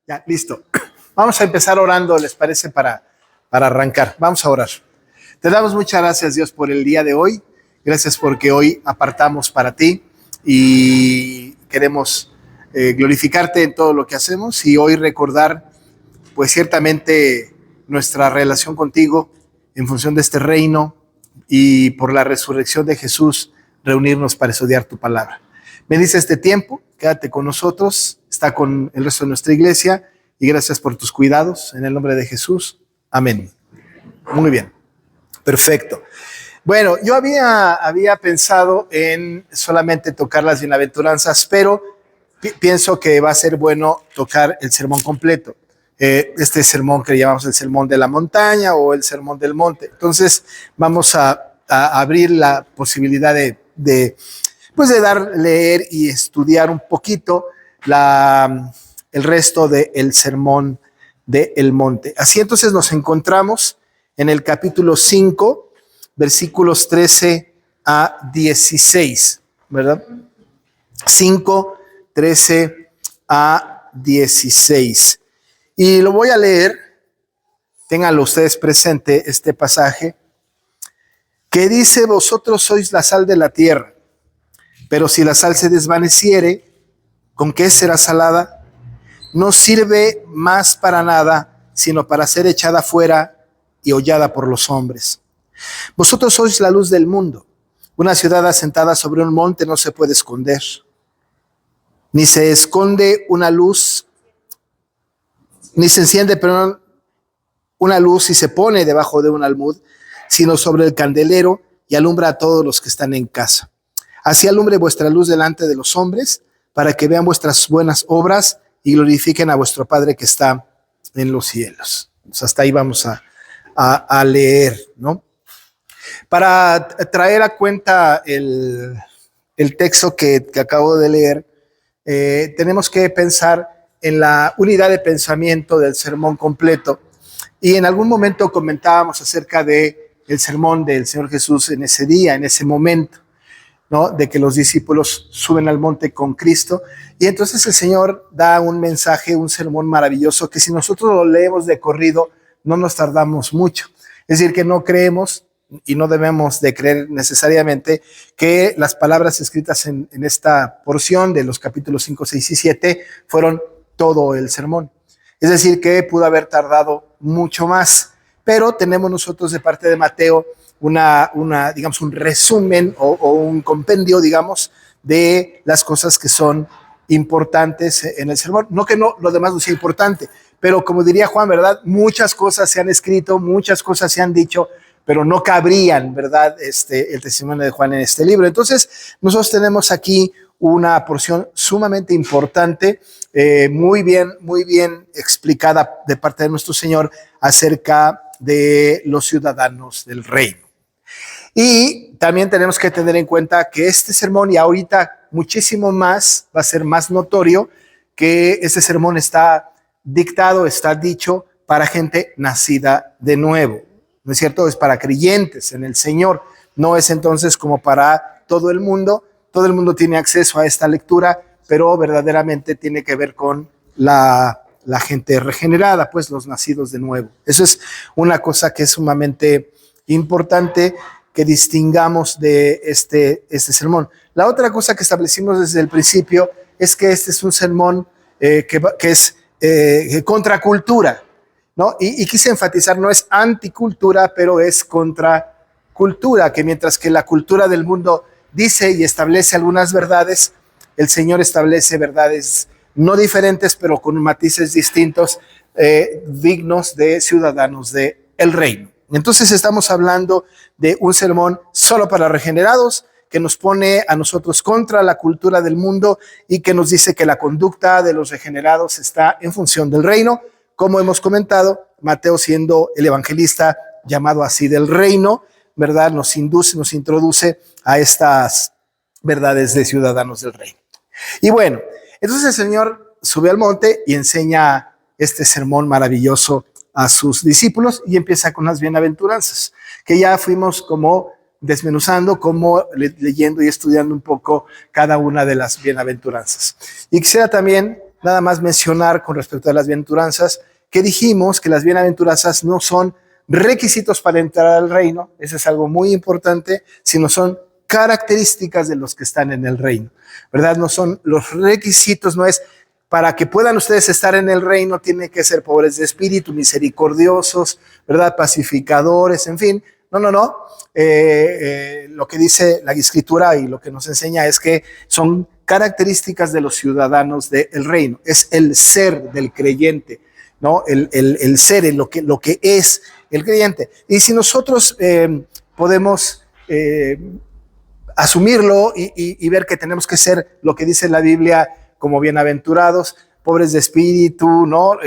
Ya, listo. Vamos a empezar orando, ¿les parece? Para arrancar. Vamos a orar. Te damos muchas gracias, Dios, por el día de hoy. Gracias porque hoy apartamos para ti y queremos glorificarte en todo lo que hacemos y hoy recordar, pues ciertamente, nuestra relación contigo en función de este reino y por la resurrección de Jesús, reunirnos para estudiar tu palabra. Bendice este tiempo, quédate con nosotros, está con el resto de nuestra iglesia y gracias por tus cuidados, en el nombre de Jesús. Amén. Muy bien, perfecto. Bueno, yo había pensado en solamente tocar las bienaventuranzas, pero pienso que va a ser bueno tocar el sermón completo. Este sermón que llamamos el sermón de la montaña o el sermón del monte. Entonces vamos a abrir la posibilidad de leer y estudiar un poquito el resto del sermón del monte. Así entonces nos encontramos en el capítulo 5, versículos 13 a 16, ¿verdad? 5, 13 a 16. Y lo voy a leer, ténganlo ustedes presente este pasaje, que dice: vosotros sois la sal de la tierra, pero si la sal se desvaneciere, ¿con qué será salada? No sirve más para nada, sino para ser echada fuera y hollada por los hombres. Vosotros sois la luz del mundo. Una ciudad asentada sobre un monte no se puede esconder, ni se esconde una luz, ni se enciende una luz y se pone debajo de un almud, sino sobre el candelero y alumbra a todos los que están en casa. Así alumbre vuestra luz delante de los hombres, para que vean vuestras buenas obras y glorifiquen a vuestro Padre que está en los cielos. Entonces, hasta ahí vamos a leer, ¿no? Para traer a cuenta el texto que acabo de leer, tenemos que pensar en la unidad de pensamiento del sermón completo. Y en algún momento comentábamos acerca del sermón del Señor Jesús en ese día, en ese momento, ¿no? De que los discípulos suben al monte con Cristo. Y entonces el Señor da un mensaje, un sermón maravilloso, que si nosotros lo leemos de corrido, no nos tardamos mucho. Es decir, que no creemos y no debemos de creer necesariamente que las palabras escritas en esta porción de los capítulos 5, 6 y 7 fueron todo el sermón. Es decir, que pudo haber tardado mucho más, pero tenemos nosotros de parte de Mateo digamos, un resumen o un compendio, digamos, de las cosas que son importantes en el sermón. No que no, lo demás no sea importante, pero como diría Juan, ¿verdad? Muchas cosas se han escrito, muchas cosas se han dicho, pero no cabrían, ¿verdad? El testimonio de Juan en este libro. Entonces, nosotros tenemos aquí una porción sumamente importante, muy bien explicada de parte de nuestro Señor acerca de los ciudadanos del reino. Y también tenemos que tener en cuenta que este sermón, y ahorita muchísimo más, va a ser más notorio, que este sermón está dictado, está dicho para gente nacida de nuevo, ¿no es cierto? Es para creyentes en el Señor, no es entonces como para todo el mundo. Todo el mundo tiene acceso a esta lectura, pero verdaderamente tiene que ver con la gente regenerada, pues los nacidos de nuevo. Eso es una cosa que es sumamente importante que distingamos de este sermón. La otra cosa que establecimos desde el principio es que este es un sermón que es contracultura, ¿no? Y quise enfatizar, no es anticultura, pero es contracultura, que mientras que la cultura del mundo dice y establece algunas verdades, el Señor establece verdades no diferentes, pero con matices distintos, dignos de ciudadanos del reino. Entonces estamos hablando de un sermón solo para regenerados, que nos pone a nosotros contra la cultura del mundo y que nos dice que la conducta de los regenerados está en función del reino. Como hemos comentado, Mateo, siendo el evangelista llamado así del reino, ¿verdad? Nos introduce a estas verdades de ciudadanos del reino. Y bueno, entonces el Señor sube al monte y enseña este sermón maravilloso a sus discípulos y empieza con las bienaventuranzas, que ya fuimos como desmenuzando, como leyendo y estudiando un poco cada una de las bienaventuranzas. Y quisiera también nada más mencionar con respecto a las bienaventuranzas que dijimos que las bienaventuranzas no son requisitos para entrar al reino, eso es algo muy importante, sino son características de los que están en el reino, ¿verdad? No son los requisitos, no es para que puedan ustedes estar en el reino, tienen que ser pobres de espíritu, misericordiosos, ¿verdad? Pacificadores, en fin. No. Lo que dice la Escritura y lo que nos enseña es que son características de los ciudadanos del reino. Es el ser del creyente, ¿no? El ser, lo que es el creyente. Y si nosotros podemos asumirlo y ver que tenemos que ser lo que dice la Biblia como bienaventurados, pobres de espíritu, ¿no?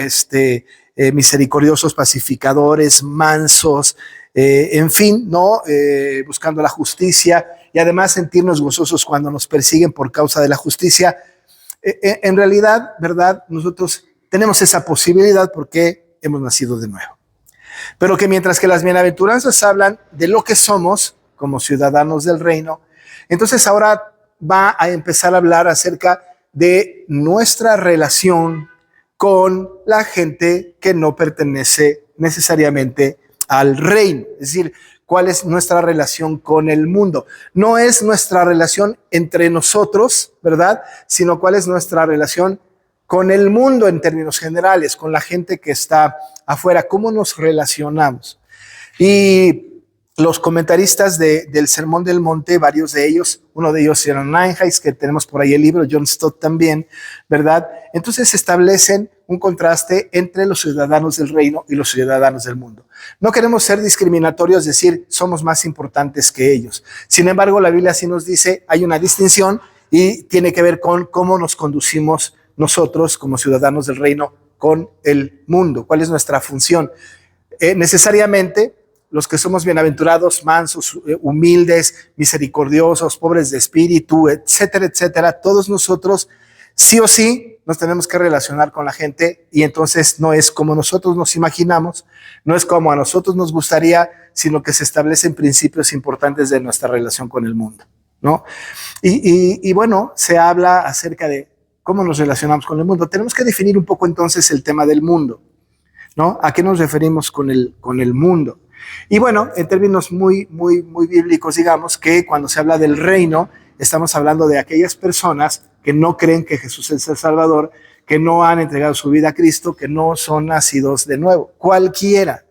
Misericordiosos, pacificadores, mansos, en fin, ¿no? Buscando la justicia y además sentirnos gozosos cuando nos persiguen por causa de la justicia. En realidad, ¿verdad? Nosotros tenemos esa posibilidad porque hemos nacido de nuevo. Pero que mientras que las bienaventuranzas hablan de lo que somos como ciudadanos del reino, entonces ahora va a empezar a hablar acerca de nuestra relación con la gente que no pertenece necesariamente al reino. Es decir, cuál es nuestra relación con el mundo. No es nuestra relación entre nosotros, ¿verdad? Sino cuál es nuestra relación con el mundo en términos generales, con la gente que está afuera, cómo nos relacionamos. Y los comentaristas del Sermón del Monte, varios de ellos, uno de ellos era Nienhuis, que tenemos por ahí el libro, John Stott también, ¿verdad? Entonces establecen un contraste entre los ciudadanos del reino y los ciudadanos del mundo. No queremos ser discriminatorios, es decir, somos más importantes que ellos. Sin embargo, la Biblia sí nos dice, hay una distinción y tiene que ver con cómo nos conducimos nosotros como ciudadanos del reino con el mundo, cuál es nuestra función. Necesariamente, los que somos bienaventurados, mansos, humildes, misericordiosos, pobres de espíritu, etcétera, etcétera, todos nosotros sí o sí nos tenemos que relacionar con la gente y entonces no es como nosotros nos imaginamos, no es como a nosotros nos gustaría, sino que se establecen principios importantes de nuestra relación con el mundo, ¿no? Y bueno, se habla acerca de cómo nos relacionamos con el mundo. Tenemos que definir un poco entonces el tema del mundo, ¿no? ¿A qué nos referimos con el mundo? Y bueno, en términos muy bíblicos, digamos que cuando se habla del reino, estamos hablando de aquellas personas que no creen que Jesús es el Salvador, que no han entregado su vida a Cristo, que no son nacidos de nuevo. Cualquier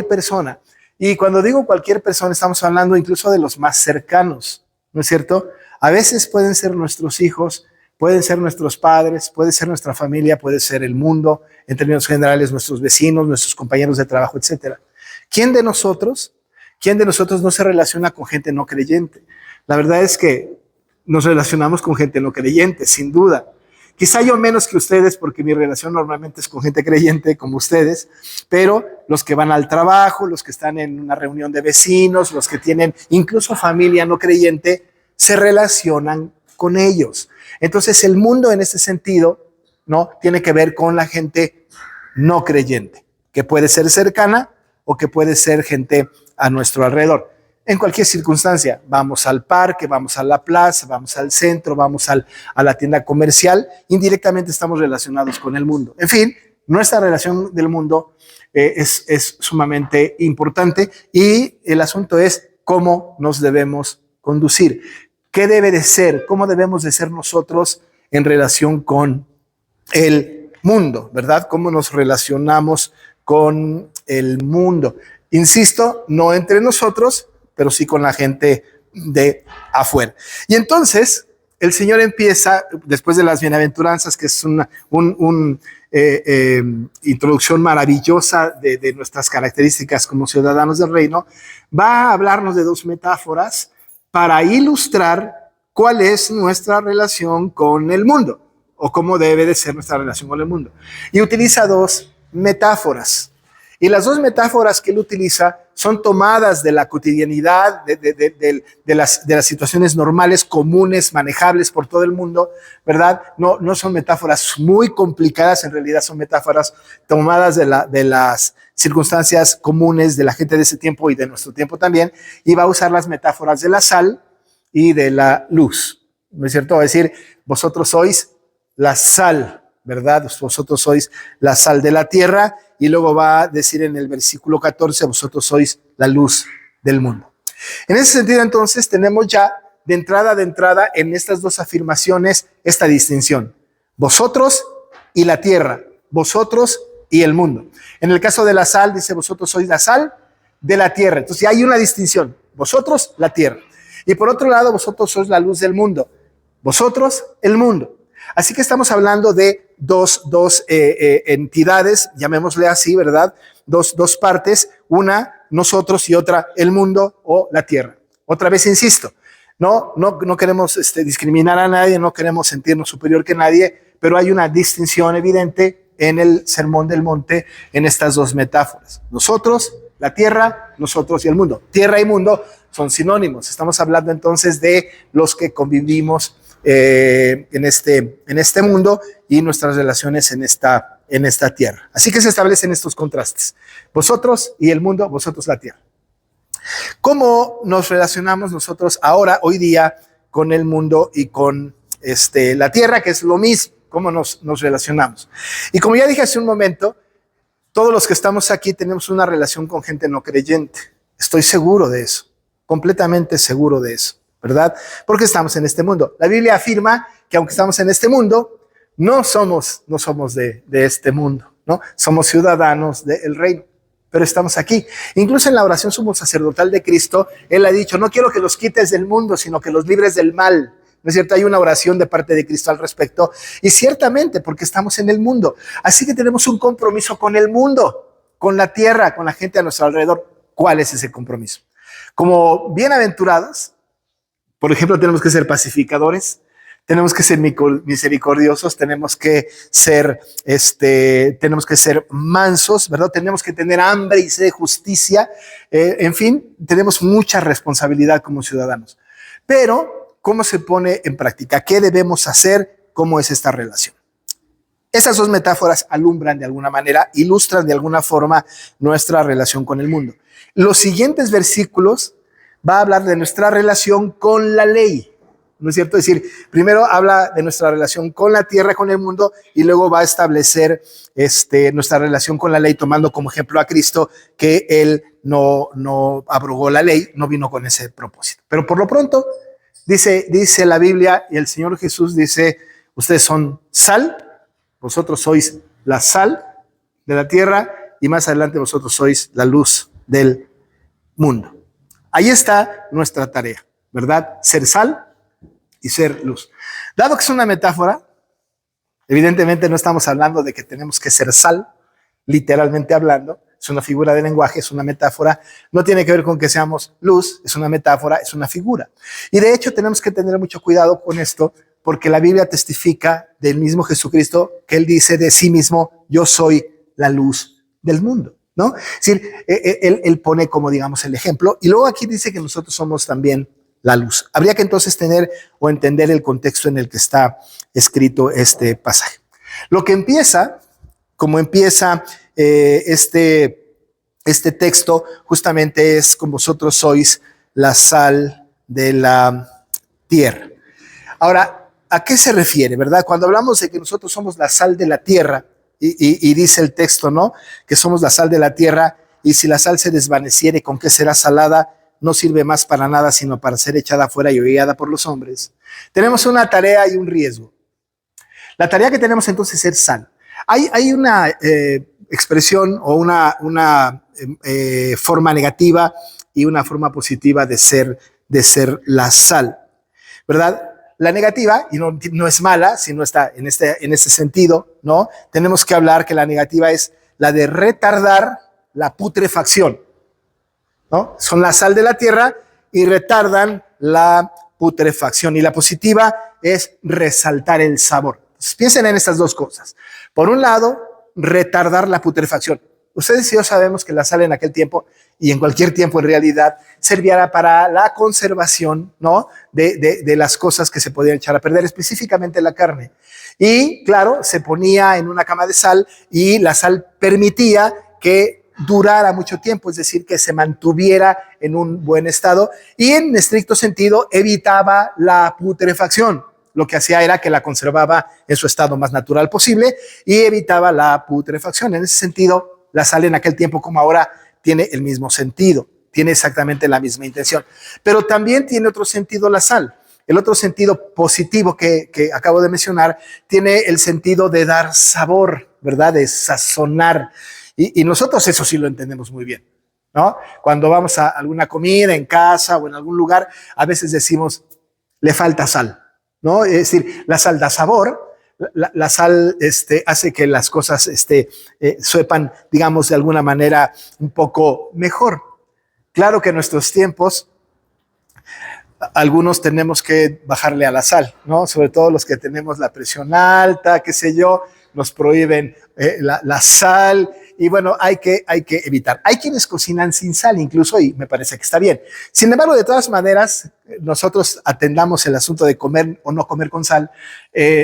persona. Y cuando digo cualquier persona, estamos hablando incluso de los más cercanos, ¿no es cierto? A veces pueden ser nuestros hijos, pueden ser nuestros padres, puede ser nuestra familia, puede ser el mundo, en términos generales, nuestros vecinos, nuestros compañeros de trabajo, etcétera. ¿Quién de nosotros no se relaciona con gente no creyente? La verdad es que nos relacionamos con gente no creyente, sin duda. Quizá yo menos que ustedes, porque mi relación normalmente es con gente creyente como ustedes, pero los que van al trabajo, los que están en una reunión de vecinos, los que tienen incluso familia no creyente, se relacionan con ellos. Entonces el mundo en ese sentido, ¿no? Tiene que ver con la gente no creyente, que puede ser cercana o que puede ser gente a nuestro alrededor. En cualquier circunstancia, vamos al parque, vamos a la plaza, vamos al centro, vamos a la tienda comercial, indirectamente estamos relacionados con el mundo. En fin, nuestra relación del mundo es sumamente importante y el asunto es cómo nos debemos conducir. ¿Qué debe de ser? ¿Cómo debemos de ser nosotros en relación con el mundo? ¿Verdad? ¿Cómo nos relacionamos con el mundo? Insisto, no entre nosotros, pero sí con la gente de afuera. Y entonces el Señor empieza, después de las bienaventuranzas, que es una introducción maravillosa de nuestras características como ciudadanos del reino, va a hablarnos de dos metáforas para ilustrar cuál es nuestra relación con el mundo o cómo debe de ser nuestra relación con el mundo. Y utiliza dos metáforas. Y las dos metáforas que él utiliza son tomadas de la cotidianidad, de las situaciones normales, comunes, manejables por todo el mundo, ¿verdad? No son metáforas muy complicadas, en realidad son metáforas tomadas de las circunstancias comunes de la gente de ese tiempo y de nuestro tiempo también, y va a usar las metáforas de la sal y de la luz, ¿no es cierto? Va a decir, vosotros sois la sal ¿verdad? Vosotros sois la sal de la tierra, y luego va a decir en el versículo 14, vosotros sois la luz del mundo. En ese sentido, entonces, tenemos ya de entrada en estas dos afirmaciones esta distinción: vosotros y la tierra, vosotros y el mundo. En el caso de la sal, dice, vosotros sois la sal de la tierra. Entonces ya hay una distinción: vosotros, la tierra. Y por otro lado, vosotros sois la luz del mundo, vosotros, el mundo. Así que estamos hablando de dos entidades, llamémosle así, ¿verdad? Dos partes, una nosotros y otra el mundo o la tierra. Otra vez insisto, no queremos discriminar a nadie, no queremos sentirnos superior que nadie, pero hay una distinción evidente en el Sermón del Monte en estas dos metáforas: nosotros, la tierra, nosotros y el mundo. Tierra y mundo son sinónimos. Estamos hablando entonces de los que convivimos en este mundo y nuestras relaciones en esta tierra. Así que se establecen estos contrastes: vosotros y el mundo, vosotros la tierra. ¿Cómo nos relacionamos nosotros ahora, hoy día, con el mundo y con la tierra, que es lo mismo? ¿Cómo nos relacionamos? Y como ya dije hace un momento, todos los que estamos aquí tenemos una relación con gente no creyente. Estoy seguro de eso, completamente seguro de eso, ¿verdad? Porque estamos en este mundo. La Biblia afirma que aunque estamos en este mundo, no somos de este mundo, ¿no? Somos ciudadanos del reino, pero estamos aquí. Incluso en la oración sumo sacerdotal de Cristo, Él ha dicho: no quiero que los quites del mundo, sino que los libres del mal. ¿No es cierto? Hay una oración de parte de Cristo al respecto, y ciertamente porque estamos en el mundo. Así que tenemos un compromiso con el mundo, con la tierra, con la gente a nuestro alrededor. ¿Cuál es ese compromiso? Como bienaventurados, por ejemplo, tenemos que ser pacificadores, tenemos que ser misericordiosos, tenemos que ser mansos, ¿verdad? Tenemos que tener hambre y sed de justicia. En fin, tenemos mucha responsabilidad como ciudadanos. Pero ¿cómo se pone en práctica? ¿Qué debemos hacer? ¿Cómo es esta relación? Estas dos metáforas alumbran de alguna manera, ilustran de alguna forma nuestra relación con el mundo. Los siguientes versículos va a hablar de nuestra relación con la ley, ¿no es cierto? Es decir, primero habla de nuestra relación con la tierra, con el mundo, y luego va a establecer nuestra relación con la ley, tomando como ejemplo a Cristo, que Él no abrogó la ley, no vino con ese propósito. Pero por lo pronto, dice la Biblia, y el Señor Jesús dice: ustedes son sal, vosotros sois la sal de la tierra, y más adelante vosotros sois la luz del mundo. Ahí está nuestra tarea, ¿verdad? Ser sal y ser luz. Dado que es una metáfora, evidentemente no estamos hablando de que tenemos que ser sal, literalmente hablando. Es una figura de lenguaje, es una metáfora, no tiene que ver con que seamos luz, es una metáfora, es una figura. Y de hecho tenemos que tener mucho cuidado con esto, porque la Biblia testifica del mismo Jesucristo que Él dice de sí mismo: yo soy la luz del mundo, ¿no? Es decir, él pone como, digamos, el ejemplo, y luego aquí dice que nosotros somos también la luz. Habría que entonces tener o entender el contexto en el que está escrito este pasaje. Lo que empieza, como empieza este texto, justamente es: con vosotros sois la sal de la tierra. Ahora, ¿a qué se refiere, verdad? Cuando hablamos de que nosotros somos la sal de la tierra, y dice el texto, ¿no?, que somos la sal de la tierra, y si la sal se desvaneciere, ¿con qué será salada? No sirve más para nada, sino para ser echada fuera y hollada por los hombres. Tenemos una tarea y un riesgo. La tarea que tenemos entonces es ser sal. Hay una expresión o una forma negativa y una forma positiva de ser la sal, ¿verdad? La negativa, y no es mala, sino está en este sentido, ¿no? Tenemos que hablar que la negativa es la de retardar la putrefacción, ¿no? Son la sal de la tierra y retardan la putrefacción. Y la positiva es resaltar el sabor. Entonces, piensen en estas dos cosas. Por un lado, retardar la putrefacción. Ustedes y yo sabemos que la sal en aquel tiempo, y en cualquier tiempo en realidad, servirá para la conservación, ¿no?, de las cosas que se podían echar a perder, específicamente la carne. Y claro, se ponía en una cama de sal, y la sal permitía que durara mucho tiempo, es decir, que se mantuviera en un buen estado, y en estricto sentido evitaba la putrefacción. lo que hacía era que la conservaba en su estado más natural posible y evitaba la putrefacción. En ese sentido, la sal en aquel tiempo como ahora tiene el mismo sentido, tiene exactamente la misma intención. Pero también tiene otro sentido la sal. El otro sentido positivo que acabo de mencionar tiene el sentido de dar sabor, ¿verdad? De sazonar. Y nosotros eso sí lo entendemos muy bien, ¿no? Cuando vamos a alguna comida en casa o en algún lugar, a veces decimos, le falta sal, ¿no? Es decir, la sal da sabor, la sal hace que las cosas sepan, digamos, de alguna manera un poco mejor. Claro que en nuestros tiempos algunos tenemos que bajarle a la sal, ¿no? Sobre todo los que tenemos la presión alta, qué sé yo, nos prohíben la sal y bueno, hay que evitar. Hay quienes cocinan sin sal incluso y me parece que está bien. Sin embargo, de todas maneras, nosotros atendamos el asunto de comer o no comer con sal.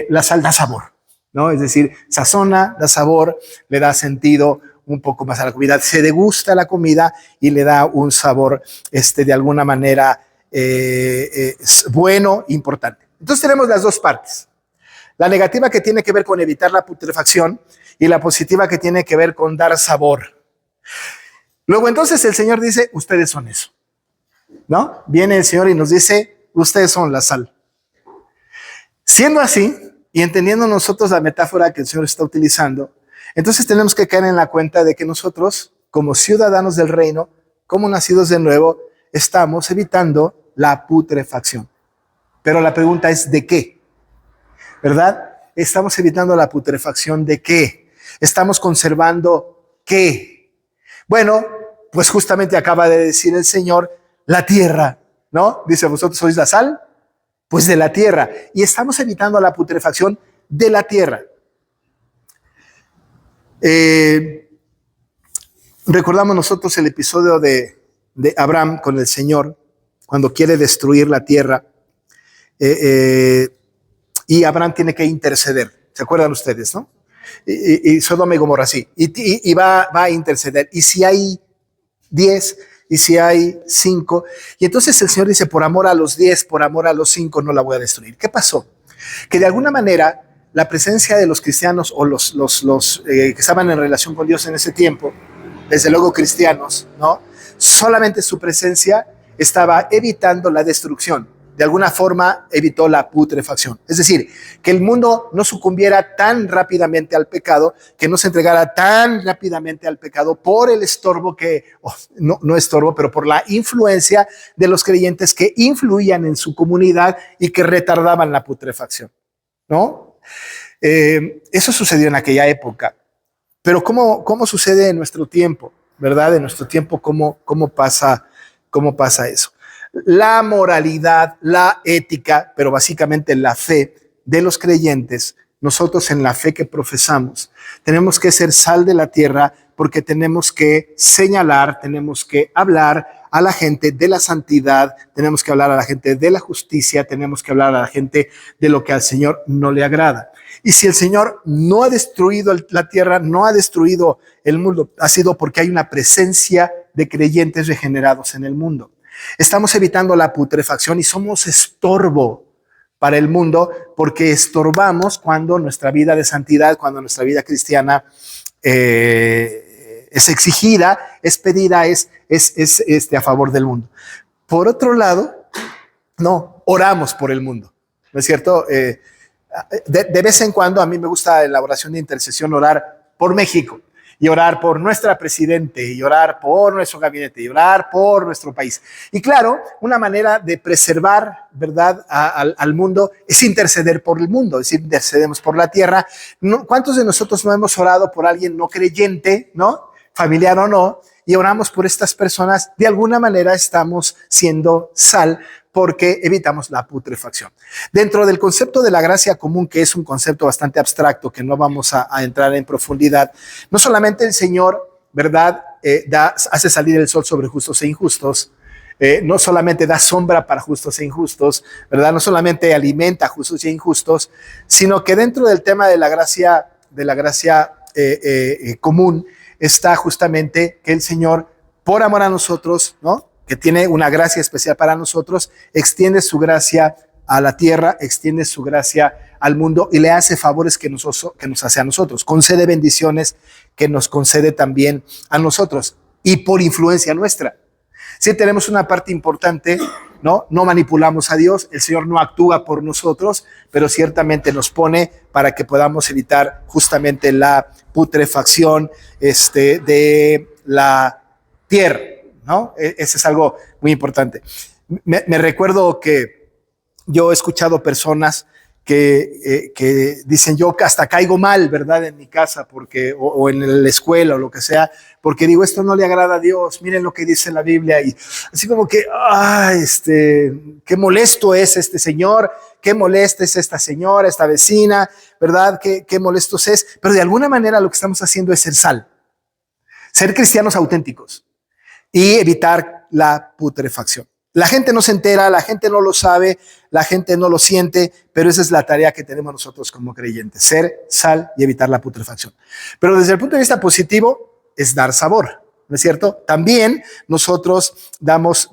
La sal da sabor, ¿no? Es decir, sazona, da sabor, le da sentido un poco más a la comida. Se degusta la comida y le da un sabor de alguna manera bueno, importante. Entonces tenemos las dos partes. La negativa que tiene que ver con evitar la putrefacción y la positiva que tiene que ver con dar sabor. Luego entonces el Señor dice, ustedes son eso, ¿no? Viene el Señor y nos dice, ustedes son la sal. Siendo así, y entendiendo nosotros la metáfora que el Señor está utilizando, entonces tenemos que caer en la cuenta de que nosotros, como ciudadanos del reino, como nacidos de nuevo, estamos evitando la putrefacción. Pero la pregunta es, ¿de qué? ¿Verdad? Estamos evitando la putrefacción ¿de qué? Estamos conservando ¿qué? Bueno, pues justamente acaba de decir el Señor, la tierra, ¿no? Dice, ¿vosotros sois la sal? Pues de la tierra. Y estamos evitando la putrefacción de la tierra. Recordamos nosotros el episodio de Abraham con el Señor, cuando quiere destruir la tierra, y Abraham tiene que interceder. ¿Se acuerdan ustedes, no? Y Sodoma y Gomorra, sí. Y va a interceder. Y si hay 10, y si hay 5, y entonces el Señor dice, por amor a los 10, por amor a los 5, no la voy a destruir. ¿Qué pasó? Que de alguna manera la presencia de los cristianos o los que estaban en relación con Dios en ese tiempo, desde luego cristianos, ¿no? Solamente su presencia estaba evitando la destrucción. De alguna forma evitó la putrefacción. Es decir, que el mundo no sucumbiera tan rápidamente al pecado, que no se entregara tan rápidamente al pecado por el estorbo no estorbo, pero por la influencia de los creyentes que influían en su comunidad y que retardaban la putrefacción, ¿no? Eso sucedió en aquella época. Pero ¿cómo sucede en nuestro tiempo? ¿Verdad? En nuestro tiempo, ¿cómo pasa eso? La moralidad, la ética, pero básicamente la fe de los creyentes, nosotros en la fe que profesamos, tenemos que ser sal de la tierra porque tenemos que señalar, tenemos que hablar a la gente de la santidad, tenemos que hablar a la gente de la justicia, tenemos que hablar a la gente de lo que al Señor no le agrada. Y si el Señor no ha destruido la tierra, no ha destruido el mundo, ha sido porque hay una presencia de creyentes regenerados en el mundo. Estamos evitando la putrefacción y somos estorbo para el mundo porque estorbamos cuando nuestra vida de santidad, cuando nuestra vida cristiana es exigida, es pedida, es a favor del mundo. Por otro lado, no, oramos por el mundo, ¿no es cierto? De vez en cuando a mí me gusta en la oración de intercesión orar por México y orar por nuestra presidente y orar por nuestro gabinete y orar por nuestro país. Y claro, una manera de preservar, ¿verdad?, al mundo es interceder por el mundo, es decir, intercedemos por la tierra. ¿Cuántos de nosotros no hemos orado por alguien no creyente, ¿no?, familiar o no, y oramos por estas personas? De alguna manera estamos siendo sal porque evitamos la putrefacción. Dentro del concepto de la gracia común, que es un concepto bastante abstracto, que no vamos a entrar en profundidad, no solamente el Señor, ¿verdad?, hace salir el sol sobre justos e injustos, no solamente da sombra para justos e injustos, ¿verdad?, no solamente alimenta a justos e injustos, sino que dentro del tema de la gracia común está justamente que el Señor, por amor a nosotros, ¿no?, que tiene una gracia especial para nosotros, extiende su gracia a la tierra, extiende su gracia al mundo y le hace favores que nos hace a nosotros. Concede bendiciones que nos concede también a nosotros y por influencia nuestra. Sí tenemos una parte importante, ¿no? No manipulamos a Dios, el Señor no actúa por nosotros, pero ciertamente nos pone para que podamos evitar justamente la putrefacción de la tierra, ¿no? Eso es algo muy importante. Me recuerdo que yo he escuchado personas que dicen, yo hasta caigo mal, ¿verdad? En mi casa porque, o en la escuela o lo que sea, porque digo, esto no le agrada a Dios, miren lo que dice la Biblia, y así como que, qué molesto es este señor, qué molesta es esta señora, esta vecina, ¿verdad? Qué molestos es, pero de alguna manera lo que estamos haciendo es ser sal, ser cristianos auténticos y evitar la putrefacción. La gente no se entera, la gente no lo sabe, la gente no lo siente, pero esa es la tarea que tenemos nosotros como creyentes, ser sal y evitar la putrefacción. Pero desde el punto de vista positivo es dar sabor, ¿no es cierto? También nosotros damos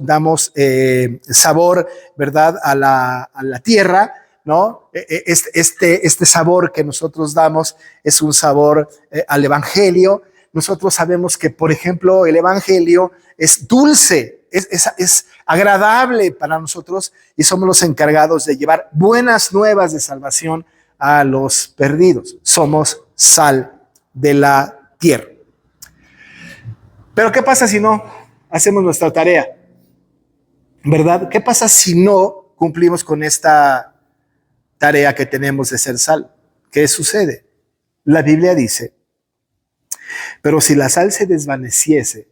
sabor, ¿verdad? A la tierra, ¿no? Este sabor que nosotros damos es un sabor al evangelio. Nosotros sabemos que, por ejemplo, el evangelio es dulce, es agradable para nosotros y somos los encargados de llevar buenas nuevas de salvación a los perdidos. Somos sal de la tierra. Pero ¿qué pasa si no hacemos nuestra tarea? ¿Verdad? ¿Qué pasa si no cumplimos con esta tarea que tenemos de ser sal? ¿Qué sucede? La Biblia dice, pero si la sal se desvaneciese,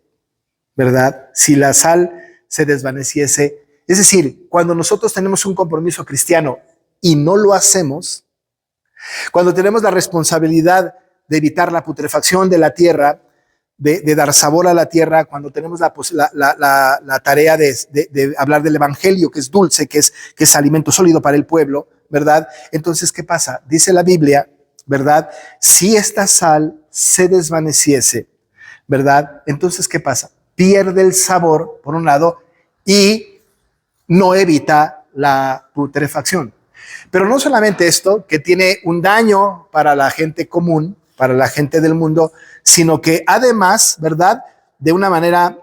¿verdad? Si la sal se desvaneciese, es decir, cuando nosotros tenemos un compromiso cristiano y no lo hacemos, cuando tenemos la responsabilidad de evitar la putrefacción de la tierra, de dar sabor a la tierra, cuando tenemos la tarea de hablar del evangelio, que es dulce, que es alimento sólido para el pueblo, ¿verdad? Entonces, ¿qué pasa? Dice la Biblia, ¿verdad? Si esta sal se desvaneciese, ¿verdad? Entonces, ¿qué pasa? Pierde el sabor, por un lado, y no evita la putrefacción. Pero no solamente esto, que tiene un daño para la gente común, para la gente del mundo, sino que además, ¿verdad? De una manera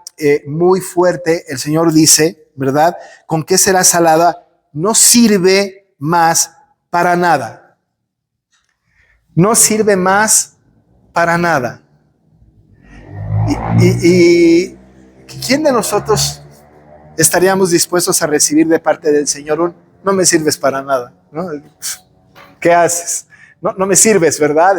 muy fuerte, el Señor dice, ¿verdad? ¿Con qué será salada? No sirve más para nada. No sirve más para nada. Y ¿quién de nosotros estaríamos dispuestos a recibir de parte del Señor un no me sirves para nada, ¿no? ¿Qué haces? No me sirves, ¿verdad?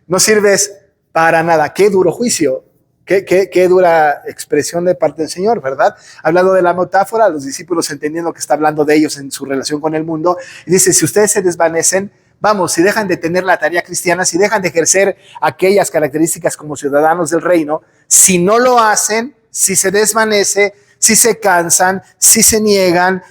No sirves para nada. Qué duro juicio, qué dura expresión de parte del Señor, ¿verdad? Hablando de la metáfora, los discípulos entendiendo que está hablando de ellos en su relación con el mundo, y dice, si ustedes se desvanecen, vamos, si dejan de tener la tarea cristiana, si dejan de ejercer aquellas características como ciudadanos del reino, si no lo hacen, si se desvanece, si se cansan, si se niegan,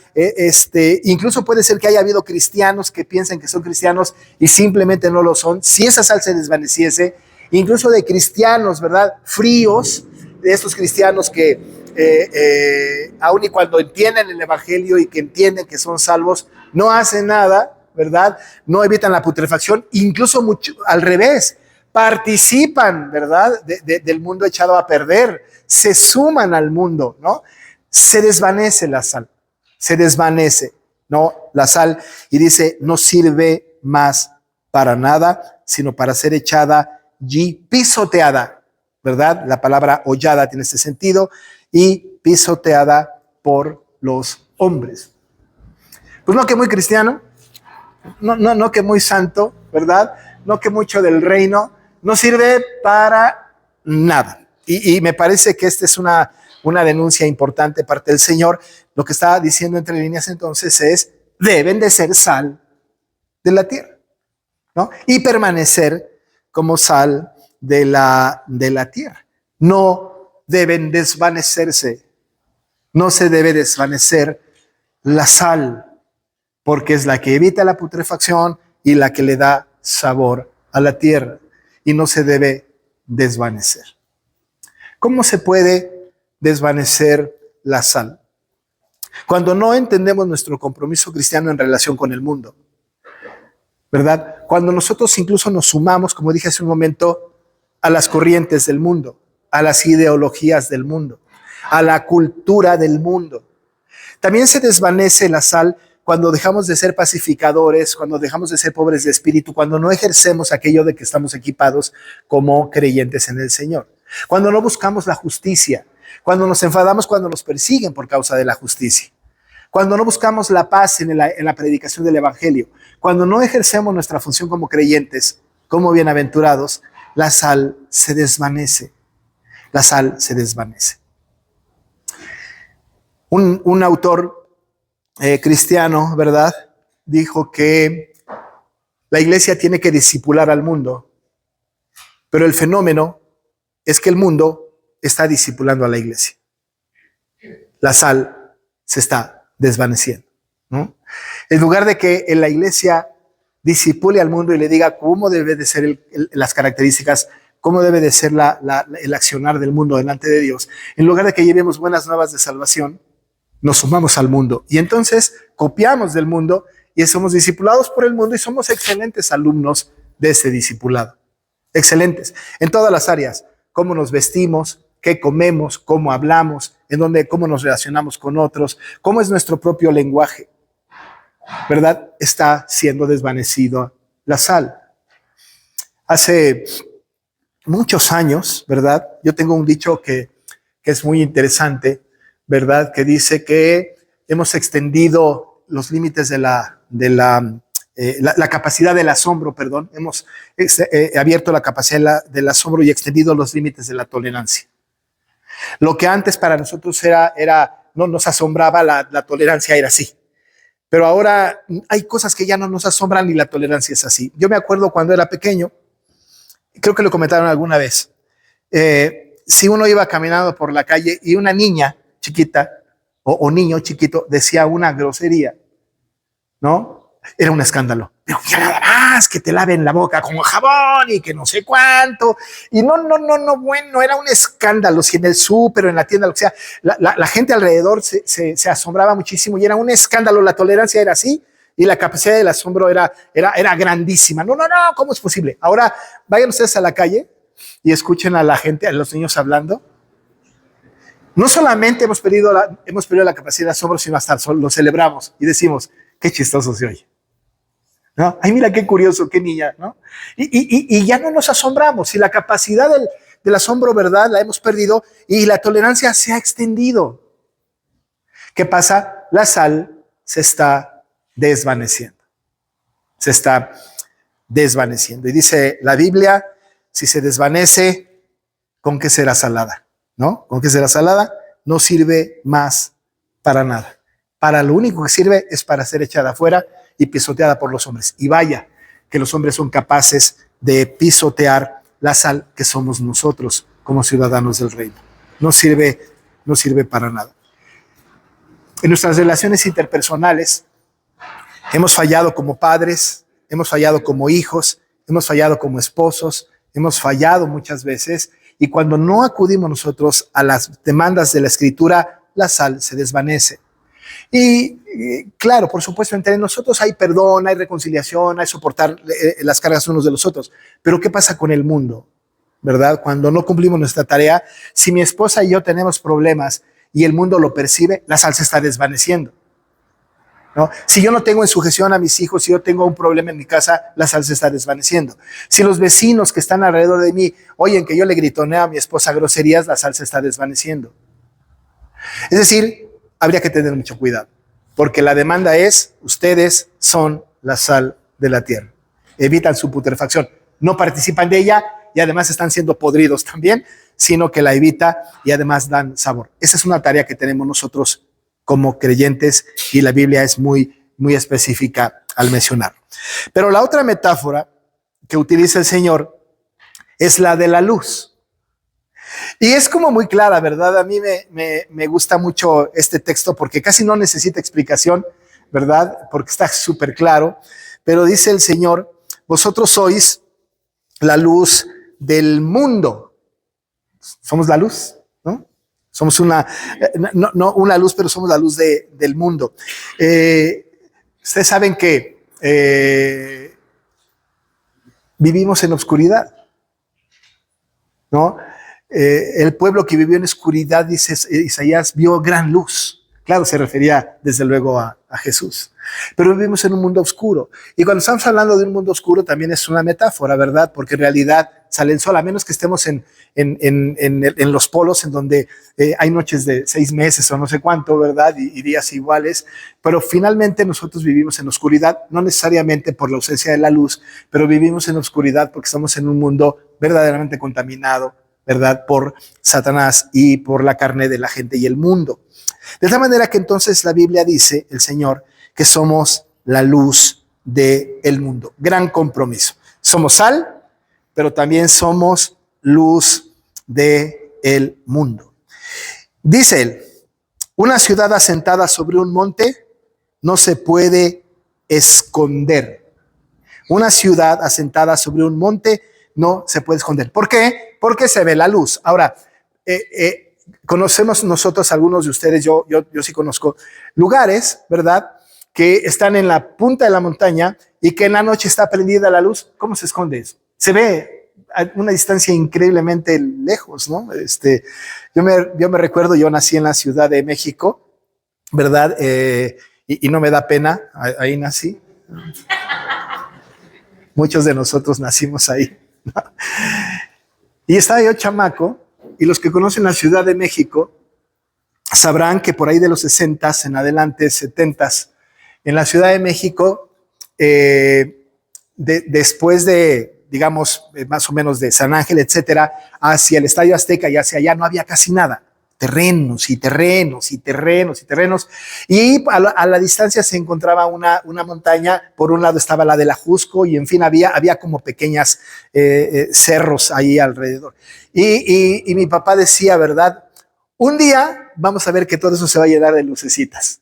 incluso puede ser que haya habido cristianos que piensen que son cristianos y simplemente no lo son, si esa sal se desvaneciese, incluso de cristianos, ¿verdad? Fríos, de estos cristianos que aun y cuando entienden el evangelio y que entienden que son salvos, no hacen nada, ¿verdad? No evitan la putrefacción, incluso mucho, al revés, participan, ¿verdad? Del mundo echado a perder, se suman al mundo, ¿no? Se desvanece la sal, se desvanece, ¿no? La sal, y dice, no sirve más para nada, sino para ser echada y pisoteada, ¿verdad? La palabra hollada tiene este sentido, y pisoteada por los hombres. Pues no que muy cristiano, no que muy santo, ¿verdad? No que mucho del reino, no sirve para nada. Y me parece que esta es una denuncia importante parte del Señor. Lo que está diciendo entre líneas entonces es, deben de ser sal de la tierra, ¿no? Y permanecer como sal de la tierra. No deben desvanecerse, no se debe desvanecer la sal, porque es la que evita la putrefacción y la que le da sabor a la tierra, y no se debe desvanecer. ¿Cómo se puede desvanecer la sal? Cuando no entendemos nuestro compromiso cristiano en relación con el mundo, ¿verdad? Cuando nosotros incluso nos sumamos, como dije hace un momento, a las corrientes del mundo, a las ideologías del mundo, a la cultura del mundo. También se desvanece la sal cuando dejamos de ser pacificadores, cuando dejamos de ser pobres de espíritu, cuando no ejercemos aquello de que estamos equipados como creyentes en el Señor. Cuando no buscamos la justicia, cuando nos enfadamos cuando nos persiguen por causa de la justicia, cuando no buscamos la paz en la predicación del Evangelio, cuando no ejercemos nuestra función como creyentes, como bienaventurados, la sal se desvanece. La sal se desvanece. Un autor cristiano, ¿verdad?, dijo que la iglesia tiene que discipular al mundo, pero el fenómeno es que el mundo está discipulando a la iglesia. La sal se está desvaneciendo, ¿no? En lugar de que en la iglesia discipule al mundo y le diga cómo debe de ser las características, cómo debe de ser el accionar del mundo delante de Dios, en lugar de que llevemos buenas nuevas de salvación, nos sumamos al mundo y entonces copiamos del mundo y somos discipulados por el mundo y somos excelentes alumnos de ese discipulado. Excelentes en todas las áreas, cómo nos vestimos, qué comemos, cómo hablamos, cómo nos relacionamos con otros, cómo es nuestro propio lenguaje, ¿verdad? Está siendo desvanecido la sal. Hace muchos años, ¿verdad? Yo tengo un dicho que es muy interesante, ¿verdad? Que dice que hemos extendido los límites de la capacidad del asombro, perdón. Hemos abierto la capacidad del asombro y extendido los límites de la tolerancia. Lo que antes para nosotros no nos asombraba, la tolerancia era así. Pero ahora hay cosas que ya no nos asombran y la tolerancia es así. Yo me acuerdo cuando era pequeño, creo que lo comentaron alguna vez, si uno iba caminando por la calle y una niña chiquita o niño chiquito decía una grosería, ¿no? Era un escándalo. Pero ya nada más que te laven la boca con jabón y que no sé cuánto. Y no, bueno, era un escándalo. Si en el súper o en la tienda, lo que sea, la gente alrededor se asombraba muchísimo y era un escándalo. La tolerancia era así y la capacidad del asombro era grandísima. No, ¿cómo es posible? Ahora vayan ustedes a la calle y escuchen a la gente, a los niños hablando. No solamente hemos perdido la capacidad de asombro, sino hasta lo celebramos y decimos, qué chistoso se oye, ¿no? Ay, mira qué curioso, qué niña, ¿no? Y ya no nos asombramos y la capacidad del asombro, ¿verdad?, la hemos perdido y la tolerancia se ha extendido. ¿Qué pasa? La sal se está desvaneciendo. Se está desvaneciendo. Y dice la Biblia, si se desvanece, ¿con qué será salada? ¿No? ¿Con qué será salada? No sirve más para nada. Para lo único que sirve es para ser echada afuera y pisoteada por los hombres. Y vaya que los hombres son capaces de pisotear la sal que somos nosotros como ciudadanos del reino. No sirve para nada. En nuestras relaciones interpersonales hemos fallado como padres, hemos fallado como hijos, hemos fallado como esposos, hemos fallado muchas veces. Y cuando no acudimos nosotros a las demandas de la Escritura, la sal se desvanece. Y claro, por supuesto, entre nosotros hay perdón, hay reconciliación, hay soportar las cargas unos de los otros. Pero ¿qué pasa con el mundo? ¿Verdad? Cuando no cumplimos nuestra tarea, si mi esposa y yo tenemos problemas y el mundo lo percibe, la sal se está desvaneciendo, ¿no? Si yo no tengo en sujeción a mis hijos, si yo tengo un problema en mi casa, la sal se está desvaneciendo. Si los vecinos que están alrededor de mí oyen que yo le gritoneo a mi esposa groserías, la sal se está desvaneciendo. Es decir, habría que tener mucho cuidado, porque la demanda es, ustedes son la sal de la tierra. Evitan su putrefacción, no participan de ella y además están siendo podridos también, sino que la evita y además dan sabor. Esa es una tarea que tenemos nosotros como creyentes y la Biblia es muy, muy específica al mencionar. Pero la otra metáfora que utiliza el Señor es la de la luz. Y es como muy clara, ¿verdad? A mí me gusta mucho este texto porque casi no necesita explicación, ¿verdad? Porque está súper claro. Pero dice el Señor, vosotros sois la luz del mundo. Somos la luz, ¿no? Somos no una luz, pero somos la luz del mundo. Ustedes saben que vivimos en oscuridad, ¿no? El pueblo que vivió en oscuridad, dice Isaías, vio gran luz. Claro, se refería desde luego a Jesús. Pero vivimos en un mundo oscuro. Y cuando estamos hablando de un mundo oscuro, también es una metáfora, ¿verdad? Porque en realidad sale el sol, a menos que estemos en los polos, en donde hay noches de 6 meses o no sé cuánto, ¿verdad? Y días iguales. Pero finalmente nosotros vivimos en oscuridad, no necesariamente por la ausencia de la luz, pero vivimos en oscuridad porque estamos en un mundo verdaderamente contaminado, ¿verdad? Por Satanás y por la carne de la gente y el mundo. De tal manera que entonces la Biblia dice, el Señor, que somos la luz del mundo. Gran compromiso. Somos sal, pero también somos luz del mundo. Dice él, una ciudad asentada sobre un monte no se puede esconder. Una ciudad asentada sobre un monte no se puede esconder. ¿Por qué? Porque se ve la luz. Ahora, conocemos nosotros, algunos de ustedes, yo sí conozco lugares, ¿verdad?, que están en la punta de la montaña y que en la noche está prendida la luz. ¿Cómo se esconde eso? Se ve a una distancia increíblemente lejos, ¿no? Yo me recuerdo, yo nací en la Ciudad de México, ¿verdad? Y no me da pena, ahí nací. Muchos de nosotros nacimos ahí, ¿no? Y estaba yo chamaco, y los que conocen la Ciudad de México sabrán que por ahí de los 60s en adelante, 70s, en la Ciudad de México, después de, digamos, más o menos de San Ángel, etcétera, hacia el Estadio Azteca y hacia allá no había casi nada. Terrenos y terrenos y terrenos y terrenos. Y a la distancia se encontraba una montaña. Por un lado estaba la del Ajusco y en fin, había como pequeñas cerros ahí alrededor. Y mi papá decía, ¿verdad? Un día vamos a ver que todo eso se va a llenar de lucecitas.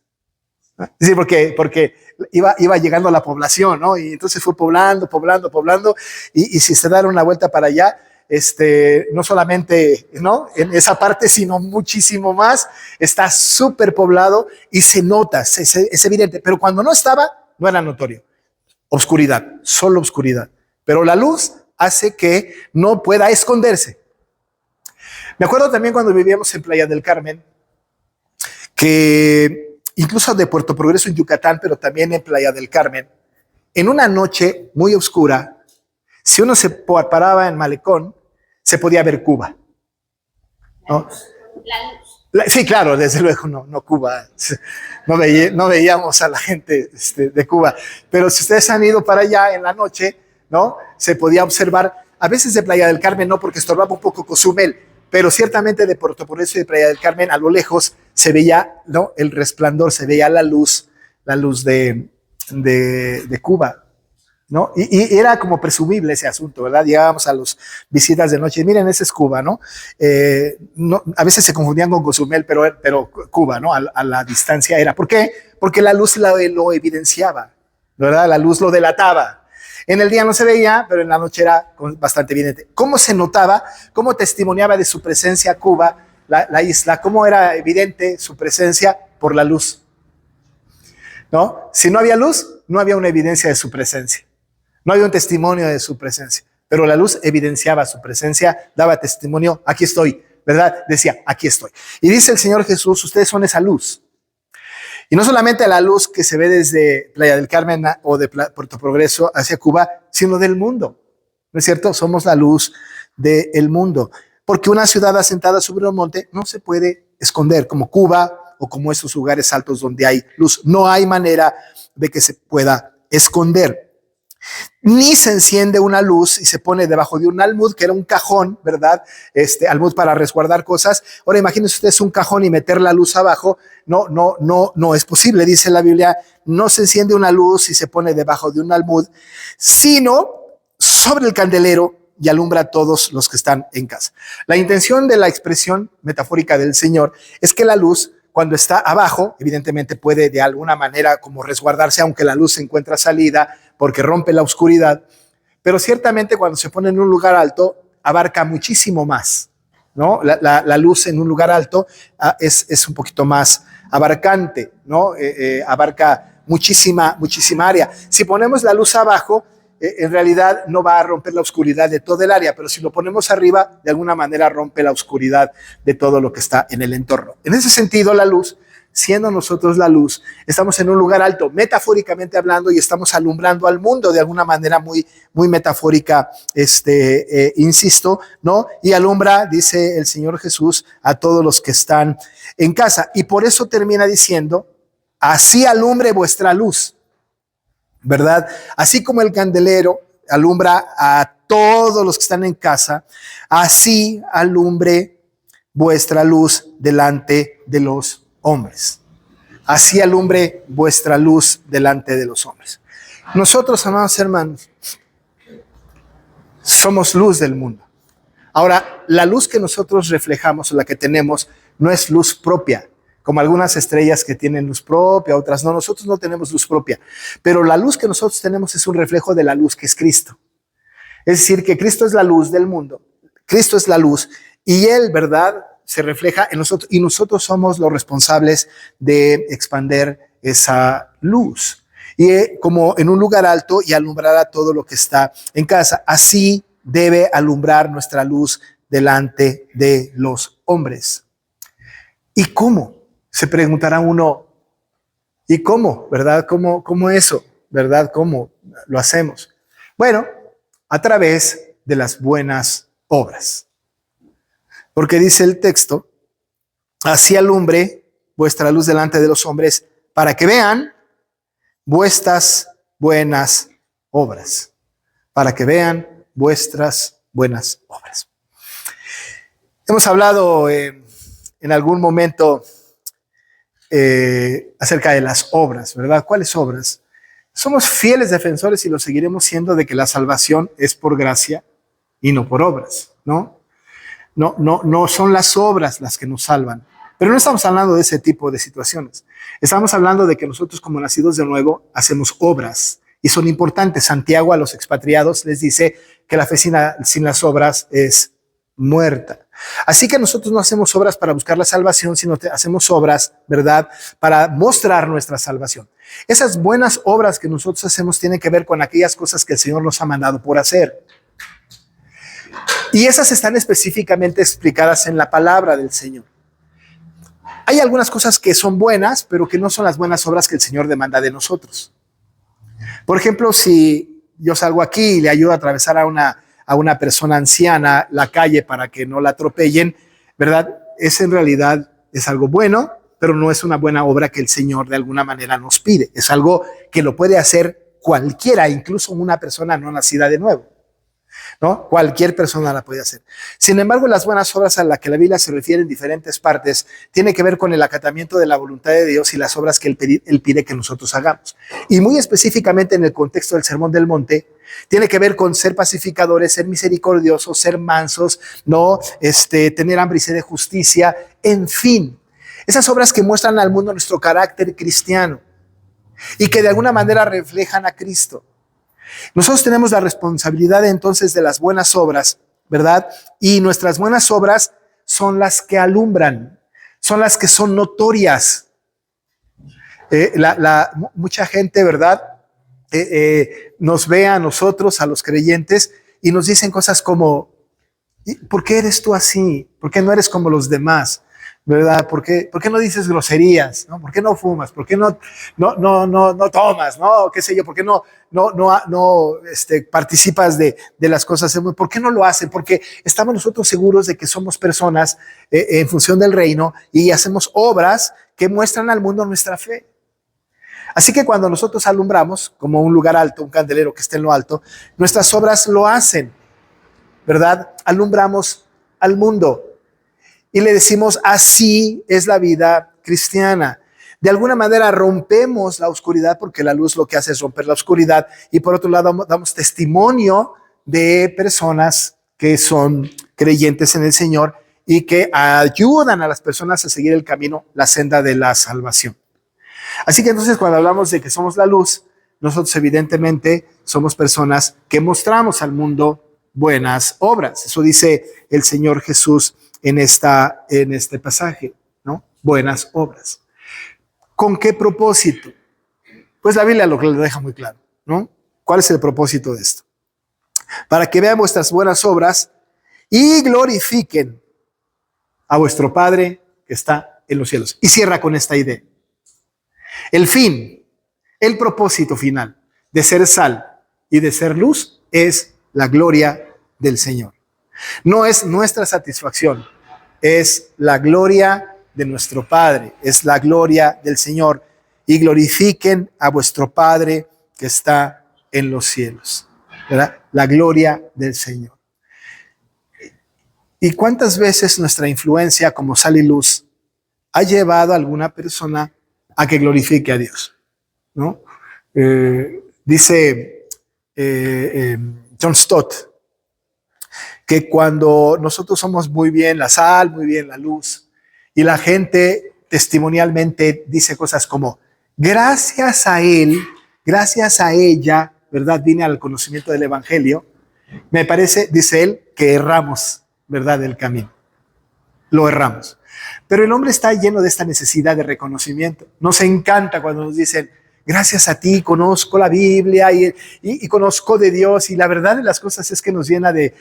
Sí, porque iba llegando a la población, ¿no? Y entonces fue poblando, y si se dan una vuelta para allá, no solamente, ¿no?, en esa parte, sino muchísimo más, está súper poblado y se nota, es evidente, pero cuando no estaba, no era notorio. Oscuridad, solo oscuridad. Pero la luz hace que no pueda esconderse. Me acuerdo también cuando vivíamos en Playa del Carmen, que incluso de Puerto Progreso en Yucatán, pero también en Playa del Carmen, en una noche muy oscura, si uno se paraba en Malecón, se podía ver Cuba, ¿no? La luz. Sí, claro, desde luego no Cuba, no veíamos a la gente de Cuba, pero si ustedes han ido para allá en la noche, ¿no?, se podía observar, a veces de Playa del Carmen no, porque estorbaba un poco Cozumel, pero ciertamente de Puerto Progreso y de Playa del Carmen a lo lejos se veía, ¿no?, el resplandor, se veía la luz de Cuba, ¿no? Y era como presumible ese asunto, ¿verdad? Llegábamos a las visitas de noche, miren, ese es Cuba, ¿no? A veces se confundían con Cozumel, pero Cuba, ¿no? A la distancia era. ¿Por qué? Porque la luz lo evidenciaba, ¿verdad? La luz lo delataba. En el día no se veía, pero en la noche era bastante evidente. ¿Cómo se notaba? ¿Cómo testimoniaba de su presencia Cuba, la isla? ¿Cómo era evidente su presencia? Por la luz, ¿no? Si no había luz, no había una evidencia de su presencia. No había un testimonio de su presencia. Pero la luz evidenciaba su presencia, daba testimonio, aquí estoy, ¿verdad? Decía, aquí estoy. Y dice el Señor Jesús, ustedes son esa luz. Y no solamente la luz que se ve desde Playa del Carmen o de Puerto Progreso hacia Cuba, sino del mundo. ¿No es cierto? Somos la luz del mundo. Porque una ciudad asentada sobre un monte no se puede esconder, como Cuba o como esos lugares altos donde hay luz. No hay manera de que se pueda esconder. Ni se enciende una luz y se pone debajo de un almud, que era un cajón, ¿verdad? Almud para resguardar cosas. Ahora imagínense ustedes un cajón y meter la luz abajo. No es posible. Dice la Biblia, no se enciende una luz y se pone debajo de un almud, sino sobre el candelero y alumbra a todos los que están en casa. La intención de la expresión metafórica del Señor es que la luz, cuando está abajo, evidentemente puede de alguna manera como resguardarse, aunque la luz se encuentra salida, porque rompe la oscuridad, pero ciertamente cuando se pone en un lugar alto, abarca muchísimo más, ¿no? La luz en un lugar alto es un poquito más abarcante, ¿no? Abarca muchísima área. Si ponemos la luz abajo, en realidad no va a romper la oscuridad de todo el área, pero si lo ponemos arriba, de alguna manera rompe la oscuridad de todo lo que está en el entorno. En ese sentido, la luz, siendo nosotros la luz, estamos en un lugar alto, metafóricamente hablando, y estamos alumbrando al mundo de alguna manera muy metafórica, insisto, ¿no? Y alumbra, dice el Señor Jesús, a todos los que están en casa. Y por eso termina diciendo, así alumbre vuestra luz, ¿verdad? Así como el candelero alumbra a todos los que están en casa, así alumbre vuestra luz delante de los hombres. Así alumbre vuestra luz delante de los hombres. Nosotros, amados hermanos, somos luz del mundo. Ahora, la luz que nosotros reflejamos o la que tenemos no es luz propia, como algunas estrellas que tienen luz propia, otras no. Nosotros no tenemos luz propia, pero la luz que nosotros tenemos es un reflejo de la luz que es Cristo. Es decir, que Cristo es la luz del mundo. Cristo es la luz y Él, ¿verdad?, se refleja en nosotros y nosotros somos los responsables de expandir esa luz. Y como en un lugar alto y alumbrar a todo lo que está en casa. Así debe alumbrar nuestra luz delante de los hombres. ¿Y cómo? Se preguntará uno, ¿y cómo? ¿Verdad? ¿Cómo eso? ¿Verdad? ¿Cómo lo hacemos? Bueno, a través de las buenas obras. Porque dice el texto, así alumbre vuestra luz delante de los hombres para que vean vuestras buenas obras. Para que vean vuestras buenas obras. Hemos hablado en algún momento acerca de las obras, ¿verdad? ¿Cuáles obras? Somos fieles defensores y lo seguiremos siendo de que la salvación es por gracia y no por obras, ¿no? No son las obras las que nos salvan. Pero no estamos hablando de ese tipo de situaciones. Estamos hablando de que nosotros como nacidos de nuevo hacemos obras y son importantes. Santiago a los expatriados les dice que la fe sin las obras es muerta. Así que nosotros no hacemos obras para buscar la salvación, sino hacemos obras, ¿verdad?, para mostrar nuestra salvación. Esas buenas obras que nosotros hacemos tienen que ver con aquellas cosas que el Señor nos ha mandado por hacer. Y esas están específicamente explicadas en la palabra del Señor. Hay algunas cosas que son buenas, pero que no son las buenas obras que el Señor demanda de nosotros. Por ejemplo, si yo salgo aquí y le ayudo a atravesar a una persona anciana la calle para que no la atropellen, ¿verdad? Ese en realidad es algo bueno, pero no es una buena obra que el Señor de alguna manera nos pide. Es algo que lo puede hacer cualquiera, incluso una persona no nacida de nuevo, ¿no? Cualquier persona la puede hacer. Sin embargo, las buenas obras a las que la Biblia se refiere en diferentes partes tiene que ver con el acatamiento de la voluntad de Dios y las obras que Él pide que nosotros hagamos. Y muy específicamente en el contexto del Sermón del Monte, tiene que ver con ser pacificadores, ser misericordiosos, ser mansos, ¿no? Tener hambre y sed de justicia, en fin. Esas obras que muestran al mundo nuestro carácter cristiano y que de alguna manera reflejan a Cristo. Nosotros tenemos la responsabilidad entonces de las buenas obras, ¿verdad? Y nuestras buenas obras son las que alumbran, son las que son notorias. Mucha gente, ¿verdad?, nos ve a nosotros, a los creyentes, y nos dicen cosas como, ¿por qué eres tú así? ¿Por qué no eres como los demás? ¿Verdad? ¿Por qué no dices groserías? ¿No? ¿Por qué no fumas? ¿Por qué no tomas? ¿No? ¿Qué sé yo? ¿Por qué no participas de las cosas? ¿Por qué no lo hacen? Porque estamos nosotros seguros de que somos personas en función del reino y hacemos obras que muestran al mundo nuestra fe. Así que cuando nosotros alumbramos, como un lugar alto, un candelero que esté en lo alto, nuestras obras lo hacen, ¿verdad? Alumbramos al mundo. Y le decimos, así es la vida cristiana. De alguna manera rompemos la oscuridad, porque la luz lo que hace es romper la oscuridad. Y por otro lado, damos testimonio de personas que son creyentes en el Señor y que ayudan a las personas a seguir el camino, la senda de la salvación. Así que entonces cuando hablamos de que somos la luz, nosotros evidentemente somos personas que mostramos al mundo buenas obras. Eso dice el Señor Jesús en este pasaje, ¿no? Buenas obras. ¿Con qué propósito? Pues la Biblia lo deja muy claro, ¿no? ¿Cuál es el propósito de esto? Para que vean vuestras buenas obras y glorifiquen a vuestro Padre que está en los cielos. Y cierra con esta idea. El fin, el propósito final de ser sal y de ser luz es la gloria del Señor. No es nuestra satisfacción, es la gloria de nuestro Padre, es la gloria del Señor. Y glorifiquen a vuestro Padre que está en los cielos, ¿verdad? La gloria del Señor. ¿Y cuántas veces nuestra influencia como sal y luz ha llevado a alguna persona a que glorifique a Dios? ¿No? Dice John Stott que cuando nosotros somos muy bien la sal, muy bien la luz, y la gente testimonialmente dice cosas como, gracias a él, gracias a ella, ¿verdad? Vine al conocimiento del Evangelio. Me parece, dice él, que erramos, ¿verdad? Del camino. Lo erramos. Pero el hombre está lleno de esta necesidad de reconocimiento. Nos encanta cuando nos dicen, gracias a ti conozco la Biblia y conozco de Dios. Y la verdad de las cosas es que nos llena de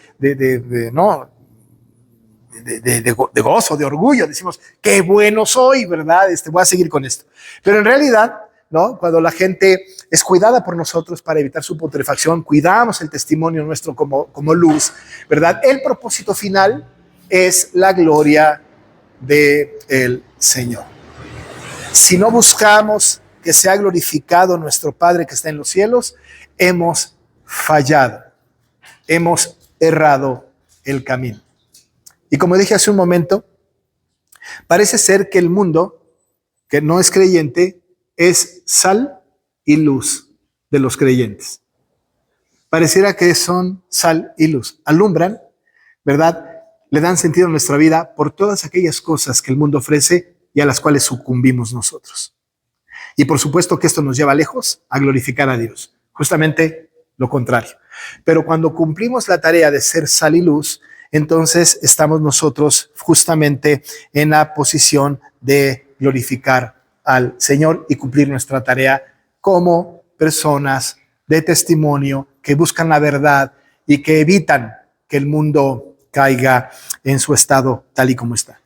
gozo, de orgullo. Decimos, qué bueno soy, ¿verdad? Voy a seguir con esto. Pero en realidad, ¿no? Cuando la gente es cuidada por nosotros para evitar su putrefacción, cuidamos el testimonio nuestro como luz, ¿verdad? El propósito final es la gloria del Señor. Si no buscamos que sea glorificado nuestro Padre que está en los cielos, hemos fallado, hemos errado el camino. Y como dije hace un momento, parece ser que el mundo que no es creyente es sal y luz de los creyentes. Pareciera que son sal y luz. Alumbran, ¿verdad? Le dan sentido a nuestra vida por todas aquellas cosas que el mundo ofrece y a las cuales sucumbimos nosotros. Y por supuesto que esto nos lleva lejos a glorificar a Dios. Justamente lo contrario. Pero cuando cumplimos la tarea de ser sal y luz, entonces estamos nosotros justamente en la posición de glorificar al Señor y cumplir nuestra tarea como personas de testimonio que buscan la verdad y que evitan que el mundo caiga en su estado tal y como está.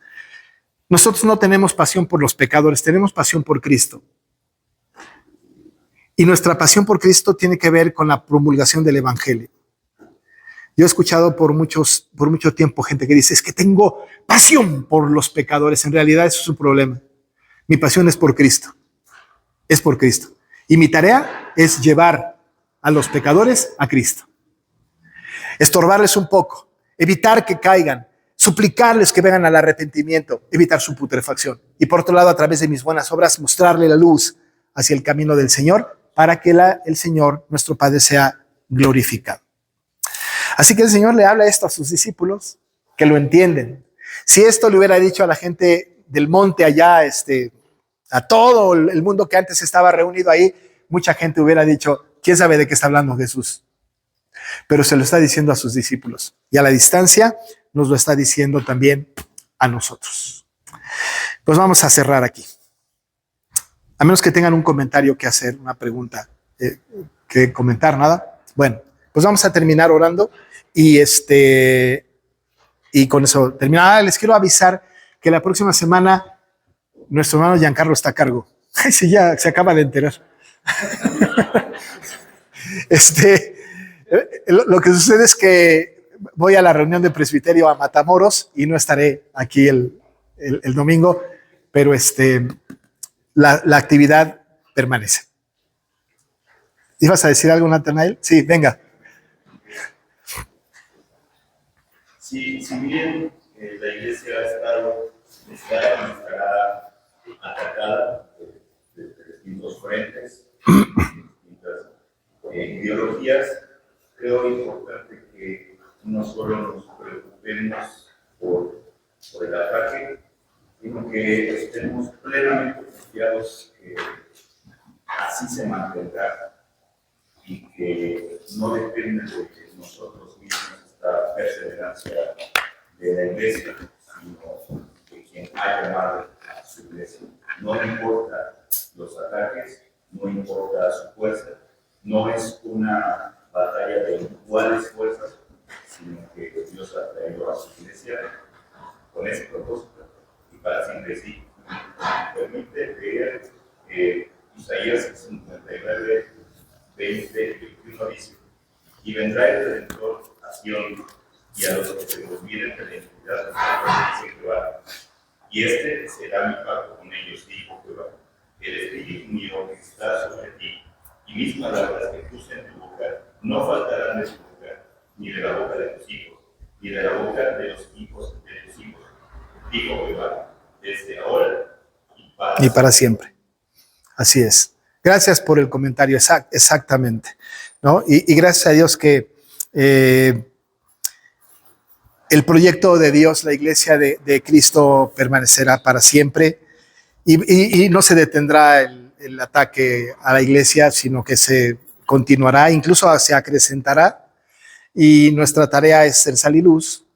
Nosotros no tenemos pasión por los pecadores, tenemos pasión por Cristo. Y nuestra pasión por Cristo tiene que ver con la promulgación del Evangelio. Yo he escuchado por mucho tiempo gente que dice, es que tengo pasión por los pecadores. En realidad eso es un problema. Mi pasión es por Cristo. Es por Cristo. Y mi tarea es llevar a los pecadores a Cristo. Estorbarles un poco, evitar que caigan, suplicarles que vengan al arrepentimiento, evitar su putrefacción. Y por otro lado, a través de mis buenas obras, mostrarle la luz hacia el camino del Señor para que el Señor, nuestro Padre, sea glorificado. Así que el Señor le habla esto a sus discípulos, que lo entienden. Si esto le hubiera dicho a la gente del monte allá, a todo el mundo que antes estaba reunido ahí, mucha gente hubiera dicho, ¿quién sabe de qué está hablando Jesús? Pero se lo está diciendo a sus discípulos. Y a la distancia nos lo está diciendo también a nosotros. Pues vamos a cerrar aquí. A menos que tengan un comentario que hacer, una pregunta que comentar, nada. Bueno, pues vamos a terminar orando y con eso terminar. Les quiero avisar que la próxima semana nuestro hermano Giancarlo está a cargo. Sí, ya se acaba de enterar. Lo que sucede es que voy a la reunión de presbiterio a Matamoros y no estaré aquí el domingo, pero la actividad permanece. ¿Ibas a decir algo, Natanael? Sí, venga. Si bien la iglesia estará atacada de distintos frentes, distintas ideologías, creo importante que no solo nos preocupemos por el ataque, sino que estemos plenamente confiados que así se mantendrá y que no depende de nosotros mismos esta perseverancia de la iglesia, sino de quien ha llamado a su iglesia. No importa los ataques, no importa su fuerza, no es una batalla de iguales fuerzas, sino que Dios ha traído a su iglesia con ese propósito y para siempre sí. Permite leer Isaías 59, 20, 21 dice: y vendrá el Redentor a Sion, y a los que se volvieren de la iniquidad, dice Jehová. Y este será mi pacto con ellos, dijo Jehová. El Espíritu mío que está sobre ti, y mis palabras que puse en tu boca no faltarán de tu boca, ni de la boca de tus hijos, ni de la boca de los hijos de tus hijos, dijo Jehová, desde ahora y para siempre. Así es. Gracias por el comentario, exactamente, ¿no? Y gracias a Dios que el proyecto de Dios, la iglesia de Cristo, permanecerá para siempre y no se detendrá el ataque a la iglesia, sino que se continuará, incluso se acrecentará, y nuestra tarea es ser sal y luz,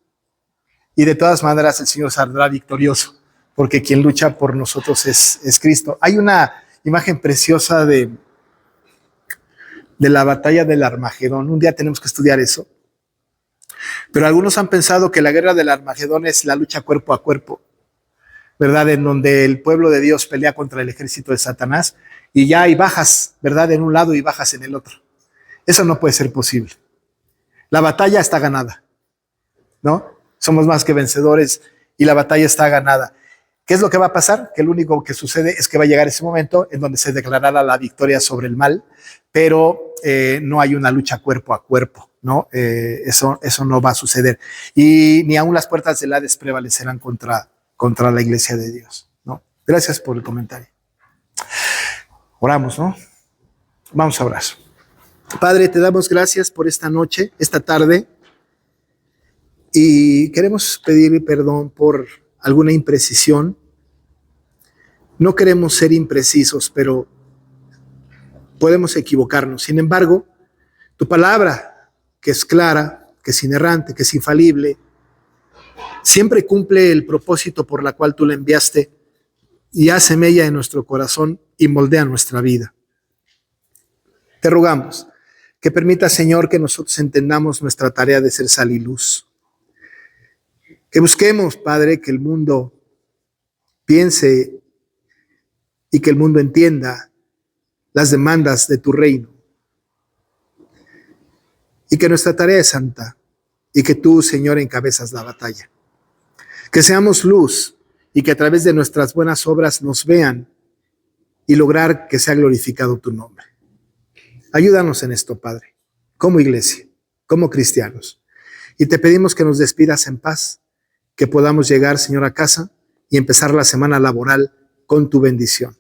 y de todas maneras el Señor saldrá victorioso, porque quien lucha por nosotros es Cristo. Hay una imagen preciosa de la batalla del Armagedón. Un día tenemos que estudiar eso. Pero algunos han pensado que la guerra del Armagedón es la lucha cuerpo a cuerpo, ¿verdad? En donde el pueblo de Dios pelea contra el ejército de Satanás y ya hay bajas, ¿verdad? En un lado y bajas en el otro. Eso no puede ser posible. La batalla está ganada, ¿no? Somos más que vencedores y la batalla está ganada. ¿Qué es lo que va a pasar? Que lo único que sucede es que va a llegar ese momento en donde se declarará la victoria sobre el mal, pero no hay una lucha cuerpo a cuerpo, ¿no? Eso no va a suceder. Y ni aún las puertas del Hades prevalecerán contra la iglesia de Dios, ¿no? Gracias por el comentario. Oramos, ¿no? Vamos a orar. Padre, te damos gracias por esta noche, esta tarde, y queremos pedir perdón por alguna imprecisión. No queremos ser imprecisos, pero podemos equivocarnos. Sin embargo, tu palabra, que es clara, que es inerrante, que es infalible, siempre cumple el propósito por la cual tú la enviaste y hace mella en nuestro corazón y moldea nuestra vida. Te rogamos que permita, Señor, que nosotros entendamos nuestra tarea de ser sal y luz. Que busquemos, Padre, que el mundo piense y que el mundo entienda las demandas de tu reino. Y que nuestra tarea es santa y que tú, Señor, encabezas la batalla. Que seamos luz y que a través de nuestras buenas obras nos vean y lograr que sea glorificado tu nombre. Ayúdanos en esto, Padre, como iglesia, como cristianos. Y te pedimos que nos despidas en paz, que podamos llegar, Señor, a casa y empezar la semana laboral con tu bendición,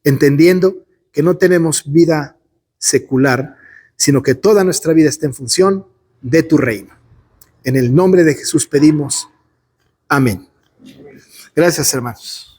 entendiendo que no tenemos vida secular, sino que toda nuestra vida está en función de tu reino. En el nombre de Jesús pedimos. Amén. Gracias, hermanos.